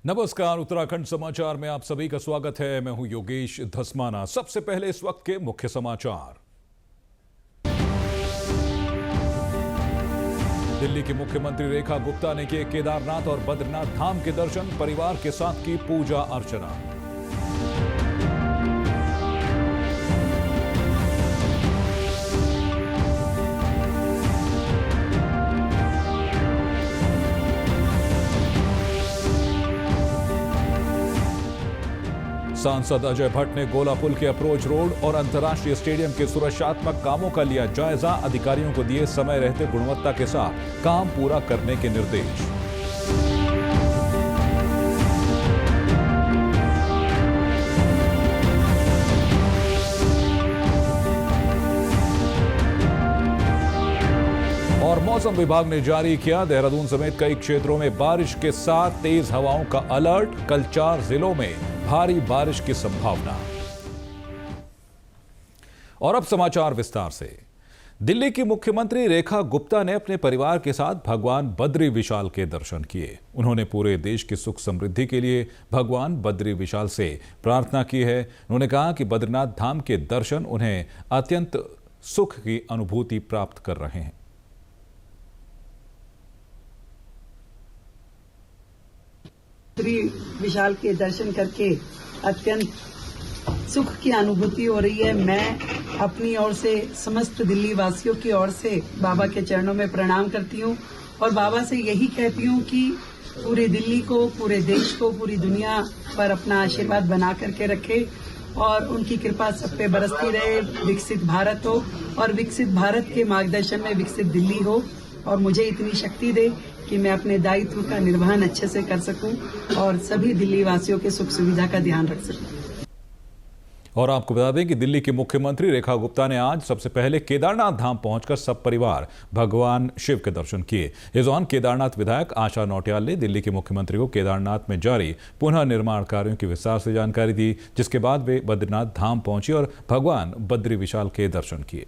नमस्कार, उत्तराखंड समाचार में आप सभी का स्वागत है। मैं हूं योगेश धस्माना। सबसे पहले इस वक्त के मुख्य समाचार। दिल्ली की मुख्यमंत्री रेखा गुप्ता ने किए केदारनाथ और बद्रीनाथ धाम के दर्शन, परिवार के साथ की पूजा अर्चना। सांसद अजय भट्ट ने गोला पुल के अप्रोच रोड और अंतर्राष्ट्रीय स्टेडियम के सुरक्षात्मक कामों का लिया जायजा, अधिकारियों को दिए समय रहते गुणवत्ता के साथ काम पूरा करने के निर्देश। और मौसम विभाग ने जारी किया देहरादून समेत कई क्षेत्रों में बारिश के साथ तेज हवाओं का अलर्ट। कल 4 जिलों में भारी बारिश की संभावना। और अब समाचार विस्तार से। दिल्ली की मुख्यमंत्री रेखा गुप्ता ने अपने परिवार के साथ भगवान बद्री विशाल के दर्शन किए। उन्होंने पूरे देश की सुख समृद्धि के लिए भगवान बद्री विशाल से प्रार्थना की है। उन्होंने कहा कि बद्रीनाथ धाम के दर्शन उन्हें अत्यंत सुख की अनुभूति प्राप्त कर रहे हैं। बद्री विशाल के दर्शन करके अत्यंत सुख की अनुभूति हो रही है। मैं अपनी ओर से समस्त दिल्ली वासियों की ओर से बाबा के चरणों में प्रणाम करती हूँ और बाबा से यही कहती हूँ कि पूरे दिल्ली को, पूरे देश को, पूरी दुनिया पर अपना आशीर्वाद बना करके रखे और उनकी कृपा सब पे बरसती रहे। विकसित भारत हो और विकसित भारत के मार्गदर्शन में विकसित दिल्ली हो और मुझे इतनी शक्ति दे कि मैं अपने दायित्व का निर्वहन अच्छे से कर सकूं और सभी दिल्ली वासियों के सुख सुविधा का ध्यान रख सकूं। और आपको बता दें कि दिल्ली की मुख्यमंत्री रेखा गुप्ता ने आज सबसे पहले केदारनाथ धाम पहुंचकर सब परिवार भगवान शिव के दर्शन किए। इस दौरान केदारनाथ विधायक आशा नौटियाल ने दिल्ली के मुख्यमंत्री को केदारनाथ में जारी पुनः निर्माण कार्यों की विस्तार से जानकारी दी, जिसके बाद वे बद्रीनाथ धाम पहुंची और भगवान बद्री विशाल के दर्शन किए।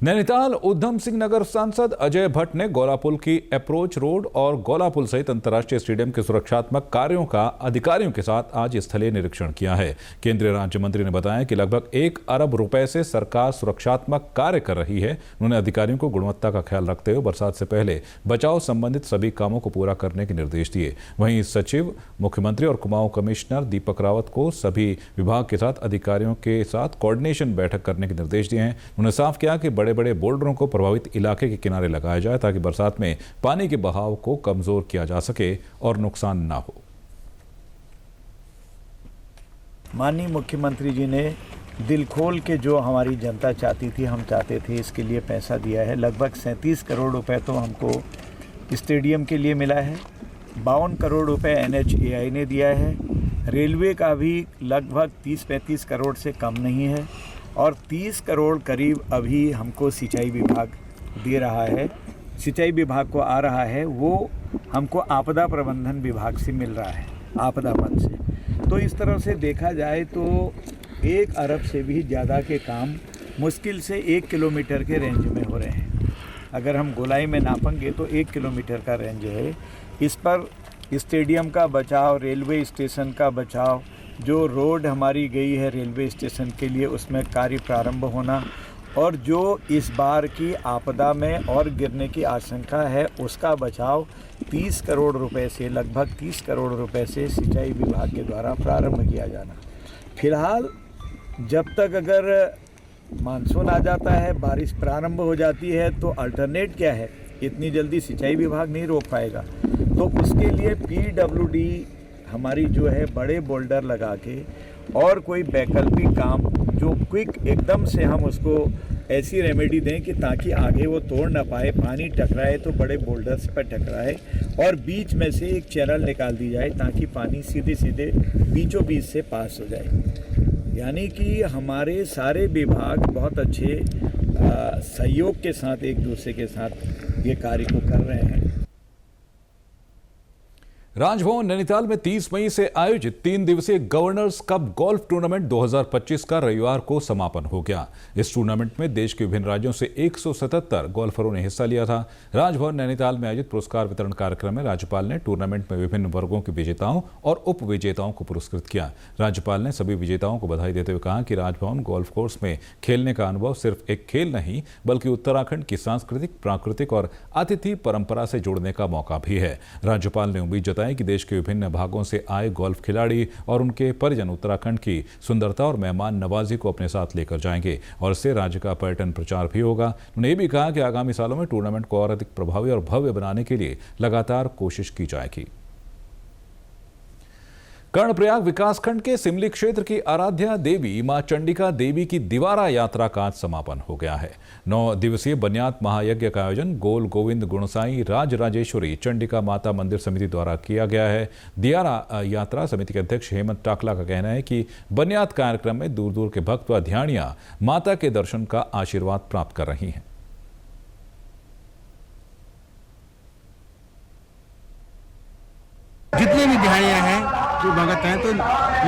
नैनीताल उधम सिंह नगर सांसद अजय भट्ट ने गोला पुल की अप्रोच रोड और गोला पुल सहित अंतर्राष्ट्रीय स्टेडियम के सुरक्षात्मक कार्यों का अधिकारियों के साथ आज स्थलीय निरीक्षण किया है। केंद्रीय राज्य मंत्री ने बताया कि लगभग 1 अरब रुपए से सरकार सुरक्षात्मक कार्य कर रही है। उन्होंने अधिकारियों को गुणवत्ता का ख्याल रखते हुए बरसात से पहले बचाव संबंधित सभी कामों को पूरा करने के निर्देश दिए। वहीं सचिव, मुख्यमंत्री और कुमाऊं कमिश्नर दीपक रावत को सभी विभाग के साथ अधिकारियों के साथ कोऑर्डिनेशन बैठक करने के निर्देश दिए हैं। उन्होंने साफ किया कि बड़े बोल्डरों को प्रभावित इलाके के किनारे लगाया जाए ताकि बरसात में पानी के बहाव को कमजोर किया जा सके और नुकसान ना हो। माननीय मुख्यमंत्री जी ने दिल खोल के जो हमारी जनता चाहती थी, हम चाहते थे, इसके लिए पैसा दिया है। लगभग 37 करोड़ रुपए तो हमको स्टेडियम के लिए मिला है। 52 करोड़ रुपए NHAI ने दिया है। रेलवे का भी लगभग 30-35 करोड़ से कम नहीं है और 30 करोड़ करीब अभी हमको सिंचाई विभाग दे रहा है, सिंचाई विभाग को आ रहा है, वो हमको आपदा प्रबंधन विभाग से मिल रहा है, आपदा मद से। तो इस तरह से देखा जाए तो 1 अरब से भी ज़्यादा के काम मुश्किल से 1 किलोमीटर के रेंज में हो रहे हैं। अगर हम गोलाई में नापेंगे तो 1 किलोमीटर का रेंज है। इस पर स्टेडियम का बचाव, रेलवे स्टेशन का बचाव, जो रोड हमारी गई है रेलवे स्टेशन के लिए, उसमें कार्य प्रारंभ होना और जो इस बार की आपदा में और गिरने की आशंका है उसका बचाव 30 करोड़ रुपए से, लगभग 30 करोड़ रुपए से सिंचाई विभाग के द्वारा प्रारंभ किया जाना। फिलहाल जब तक अगर मानसून आ जाता है, बारिश प्रारंभ हो जाती है तो अल्टरनेट क्या है, इतनी जल्दी सिंचाई विभाग नहीं रोक पाएगा। तो उसके लिए PWD हमारी जो है बड़े बोल्डर लगा के और कोई वैकल्पिक काम जो क्विक एकदम से हम उसको ऐसी रेमेडी दें कि ताकि आगे वो तोड़ ना पाए, पानी टकराए तो बड़े बोल्डर्स पर टकराए और बीच में से एक चैनल निकाल दी जाए ताकि पानी सीधे सीधे बीचों बीच से पास हो जाए। यानी कि हमारे सारे विभाग बहुत अच्छे सहयोग के साथ एक दूसरे के साथ ये कार्य को कर रहे हैं। राजभवन नैनीताल में 30 मई से आयोजित 3 दिवसीय गवर्नर्स कप गोल्फ टूर्नामेंट 2025 का रविवार को समापन हो गया। इस टूर्नामेंट में देश के विभिन्न राज्यों से 177 गोल्फरों ने हिस्सा लिया था। राजभवन नैनीताल में आयोजित पुरस्कार वितरण कार्यक्रम में राज्यपाल ने टूर्नामेंट में विभिन्न वर्गों के विजेताओं और उप विजेताओं को पुरस्कृत किया। राज्यपाल ने सभी विजेताओं को बधाई देते हुए कहा कि राजभवन गोल्फ कोर्स में खेलने का अनुभव सिर्फ एक खेल नहीं बल्कि उत्तराखंड की सांस्कृतिक, प्राकृतिक और अतिथि परंपरा से जुड़ने का मौका भी है। राज्यपाल ने उम्मीद जताई कि देश के विभिन्न भागों से आए गोल्फ खिलाड़ी और उनके परिजन उत्तराखंड की सुंदरता और मेहमान नवाजी को अपने साथ लेकर जाएंगे और इससे राज्य का पर्यटन प्रचार भी होगा। उन्होंने ये भी कहा कि आगामी सालों में टूर्नामेंट को और अधिक प्रभावी और भव्य बनाने के लिए लगातार कोशिश की जाएगी। कर्णप्रयाग विकासखंड के सिमली क्षेत्र की आराध्या देवी मां चंडिका देवी की दिवारा यात्रा का आज समापन हो गया है। 9 दिवसीय बन्यात महायज्ञ का आयोजन गोल गोविंद गुणसाई राजराजेश्वरी चंडिका माता मंदिर समिति द्वारा किया गया है। दिवारा यात्रा समिति के अध्यक्ष हेमंत टाकला का कहना है कि बन्यात कार्यक्रम में दूर दूर के भक्त व ध्यानियां माता के दर्शन का आशीर्वाद प्राप्त कर रही हैं। जितने भी ध्यानियाँ हैं जो भगत हैं, तो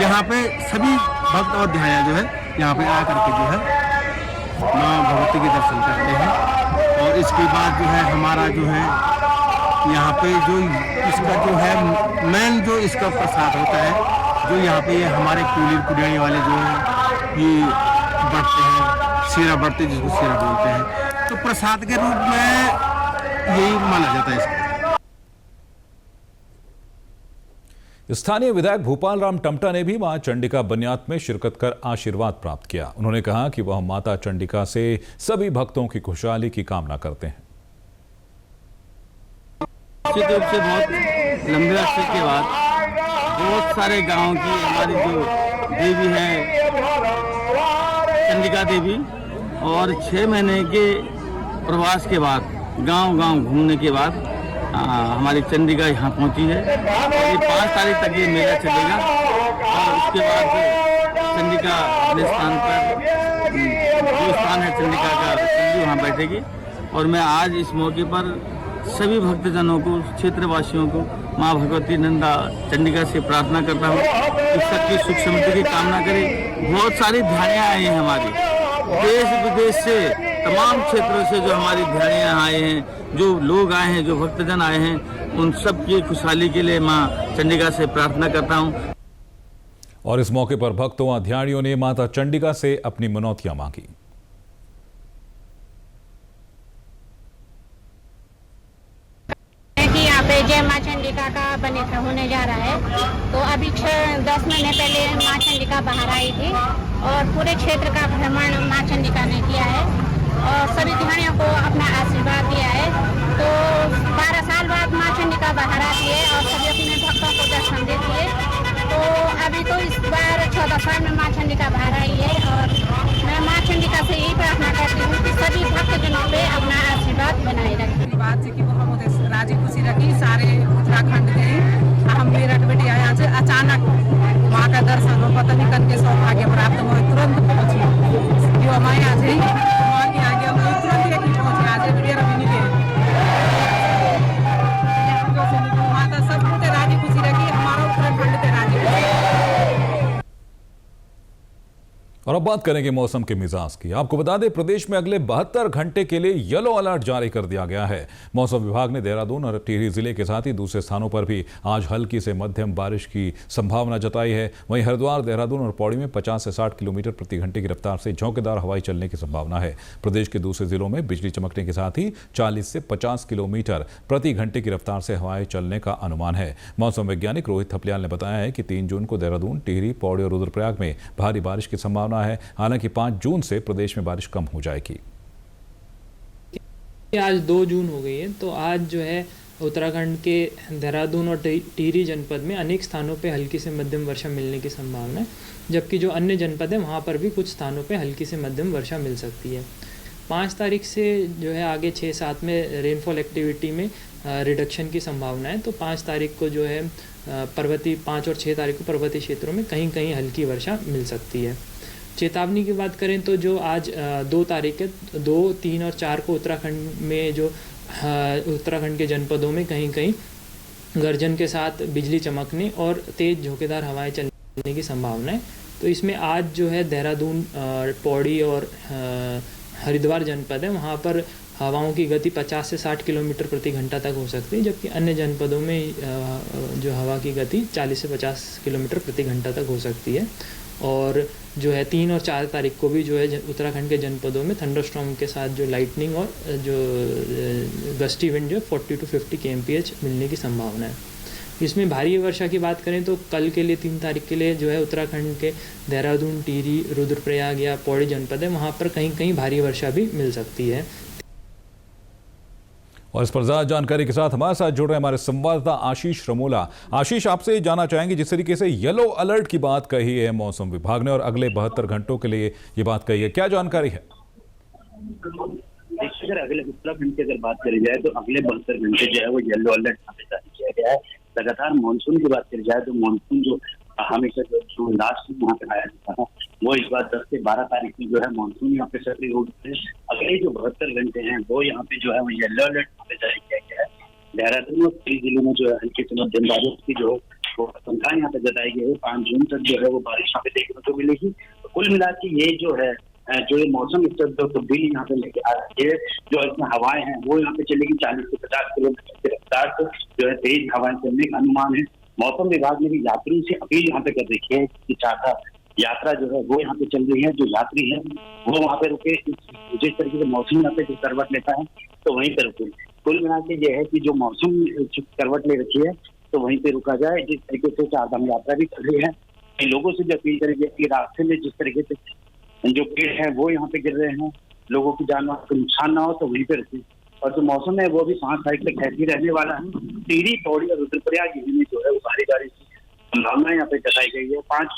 यहाँ पे सभी भक्त और ध्यानियाँ जो है यहाँ पे आकर के जो है माँ भगवती के दर्शन करते हैं। और इसके बाद जो है हमारा जो है यहाँ पे जो इसका जो है मेन जो इसका प्रसाद होता है, जो यहाँ पे ये हमारे कुलीन कुडियानी वाले जो है ये बढ़ते हैं, सीरा बढ़ते जिसको सीरा बोलते हैं, तो प्रसाद के रूप में यही माना जाता है इसको। स्थानीय विधायक भूपाल राम टमटा ने भी मां चंडिका बन्यात में शिरकत कर आशीर्वाद प्राप्त किया। उन्होंने कहा कि वह माता चंडिका से सभी भक्तों की खुशहाली की कामना करते हैं। निश्चित रूप से बहुत लंबे अरसे के बाद बहुत सारे गांव की हमारी जो देवी है चंडिका देवी, और 6 महीने के प्रवास के बाद गांव-गांव घूमने के बाद हमारी चंडिका यहाँ पहुँची है। और ये 5 तारीख तक ये मेला चलेगा और उसके बाद चंडिका अपने स्थान पर जो स्थान है चंडिका का, चंडी वहाँ बैठेगी। और मैं आज इस मौके पर सभी भक्तजनों को, क्षेत्रवासियों को माँ भगवती नंदा चंडिका से प्रार्थना करता हूँ कि सबकी सुख समृद्धि की कामना करे। बहुत सारी ध्यानियाँ आई हैं हमारी, देश विदेश से, तमाम क्षेत्रों से जो हमारी ध्यानियाँ आए हैं, जो लोग आए हैं, जो भक्तजन आए हैं, उन सब की खुशहाली के लिए माँ चंडिका से प्रार्थना करता हूँ। और इस मौके पर भक्तों व ध्यानियों ने माता चंडिका से अपनी मनौतियां मांगी। यहाँ पे जय माँ चंडिका का बनेत्र होने जा रहा है, तो अभी 10 महीने पहले माँ चंडिका बाहर आई थी और पूरे क्षेत्र का भ्रमण माँ चंडिका ने किया है और सभी ध्यानियों को अपना आशीर्वाद दिया है। तो 12 साल बाद माँ चंडिका बाहर आती है और सभी अपने भक्तों को दर्शन देती है। तो अभी तो इस बार 14 साल में माँ चंडिका बाहर आई है और मैं माँ चंडिका से यही प्रार्थना करती हूँ कि सभी भक्तजनों पे अपना आशीर्वाद बनाए रखें। बात की वो हम राजी खुशी रखी सारे उत्तराखंड के हम मेरठ बेटी आया से अचानक माँ का दर्शन हो, पता नहीं कन के सौभाग्य प्राप्त हो, तुरंत पहुंची। जो हमारे आज ही माँ की आगे हम तुरंत ही पहुंचे। आज मेरा भी नहीं माता सब कुछ राजी खुशी रखी, हमारा उत्तराखंड से राजी खुशी। और अब बात करेंगे मौसम के मिजाज की। आपको बता दें, प्रदेश में अगले 72 घंटे के लिए येलो अलर्ट जारी कर दिया गया है। मौसम विभाग ने देहरादून और टिहरी जिले के साथ ही दूसरे स्थानों पर भी आज हल्की से मध्यम बारिश की संभावना जताई है। वहीं हरिद्वार, देहरादून और पौड़ी में 50 से 60 किलोमीटर प्रति घंटे की रफ्तार से झोंकेदार हवाएं चलने की संभावना है। प्रदेश के दूसरे जिलों में बिजली चमकने के साथ ही 40 से 50 किलोमीटर प्रति घंटे की रफ्तार से हवाएं चलने का अनुमान है। मौसम वैज्ञानिक रोहित थपलियाल ने बताया है कि 3 जून को देहरादून, टिहरी, पौड़ी और रुद्रप्रयाग में भारी बारिश की संभावना है। हालांकि 5 जून से प्रदेश में बारिश कम हो जाएगी। आज 2 जून हो गई है, तो आज जो है उत्तराखंड के देहरादून और टिहरी जनपद में अनेक स्थानों पे हल्की से मध्यम वर्षा मिलने की संभावना है, जबकि जो अन्य जनपद हैं वहाँ पर भी कुछ स्थानों पे हल्की से मध्यम वर्षा मिल सकती है। 5 तारीख से जो है आगे 6-7 में रेनफॉल एक्टिविटी में रिडक्शन की संभावना है। तो 5 तारीख को जो है 5 और 6 तारीख को पर्वतीय क्षेत्रों में कहीं कहीं हल्की वर्षा मिल सकती है। चेतावनी की बात करें तो जो आज 2 तारीख है, 2, 3 और 4 को उत्तराखंड में जो उत्तराखंड के जनपदों में कहीं कहीं गर्जन के साथ बिजली चमकने और तेज़ झोंकेदार हवाएं चलने की संभावना है। तो इसमें आज जो है देहरादून, पौड़ी और हरिद्वार जनपद है, वहाँ पर हवाओं की गति 50 से 60 किलोमीटर प्रति घंटा तक हो सकती है, जबकि अन्य जनपदों में जो हवा की गति 40 से 50 किलोमीटर प्रति घंटा तक हो सकती है। और जो है 3 और 4 तारीख को भी जो है उत्तराखंड के जनपदों में थंडरस्टॉर्म के साथ जो लाइटनिंग और जो गस्टी विंड जो 40 to 50 kmph मिलने की संभावना है। इसमें भारी वर्षा की बात करें तो कल के लिए 3 तारीख के लिए जो है उत्तराखंड के देहरादून, टिहरी, रुद्रप्रयाग या पौड़ी जनपद है, वहाँ पर कहीं कहीं भारी वर्षा भी मिल सकती है। और इस पर ज़्यादा जानकारी के साथ हमारे साथ जुड़ रहे हमारे संवाददाता आशीष रमोला। आशीष, आपसे जानना चाहेंगे, जिस तरीके से येलो अलर्ट की बात कही है मौसम विभाग ने और अगले 72 घंटों के लिए ये बात कही है, क्या जानकारी है? अगर अगले उत्तराखंड की अगर बात करी जाए तो अगले 72 घंटे जो है वो येलो अलर्ट यहाँ पे जारी किया गया है। लगातार मानसून की बात करी जाए तो मानसून जो हमेशा जो लास्ट यहाँ पे आया जाता है वो इस बार 10 से 12 तारीख में जो है मानसून यहाँ पे सक्रिय हो गए हैं। अगले जो 72 घंटे हैं वो यहाँ पे जो है वो येलो अलर्ट यहाँ पे जारी किया गया है। देहरादून और कई जिलों में जो है हल्की से मध्यम बारिश की जो आशंका यहाँ पे जताई गई है। 5 जून तक जो है वो बारिश यहाँ पे देखने को मिलेगी। तो कुल मिला के ये जो है जो ये मौसम इस तरह तब्दीली यहाँ पे लेके आ रही है, जो इसमें हवाएं हैं वो यहाँ पे चलेगी 40 से 50 किलोमीटर की रफ्तार से जो है तेज हवाएं चलने का अनुमान है। मौसम विभाग ने भी यात्री से अपील यहाँ पे कर रखी है कि चाहता यात्रा जो है वो यहाँ पे चल रही है, जो यात्री है वो वहाँ पे रुके। जिस तरीके से मौसम यहाँ पे जो करवट लेता है तो वहीं पे रुके। कुल मिला के ये है कि जो मौसम करवट ले रखी है तो वहीं पे रुका जाए। जिस तरीके से चारधाम यात्रा भी चल रही है, कई लोगों से भी अपील करेंगे कि रास्ते में जिस तरीके से जो पेड़ है वो यहाँ पे गिर रहे हैं, लोगों की जान को नुकसान ना हो तो वहीं पे रुके। और जो मौसम है वो भी 5 तारीख तक ऐसे ही रहने वाला है। टिहरी, पौड़ी और रुद्रप्रयाग में जो है वो भारी बारिश की संभावना यहाँ पे जताई गई है। 5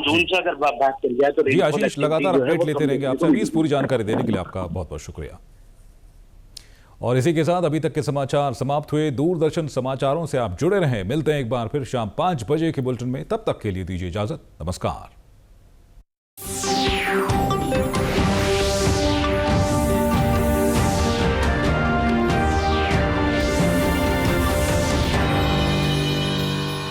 जून से अगर बात करी जाए तो जी आशीष, लगातार अपडेट लेते रहेंगे आपसे। प्लीज पूरी जानकारी देने के लिए आपका बहुत बहुत शुक्रिया। और इसी के साथ अभी तक के समाचार समाप्त हुए। दूरदर्शन समाचारों से आप जुड़े रहें। मिलते हैं एक बार फिर शाम 5 बजे के बुलेटिन में। तब तक के लिए दीजिए इजाजत। नमस्कार।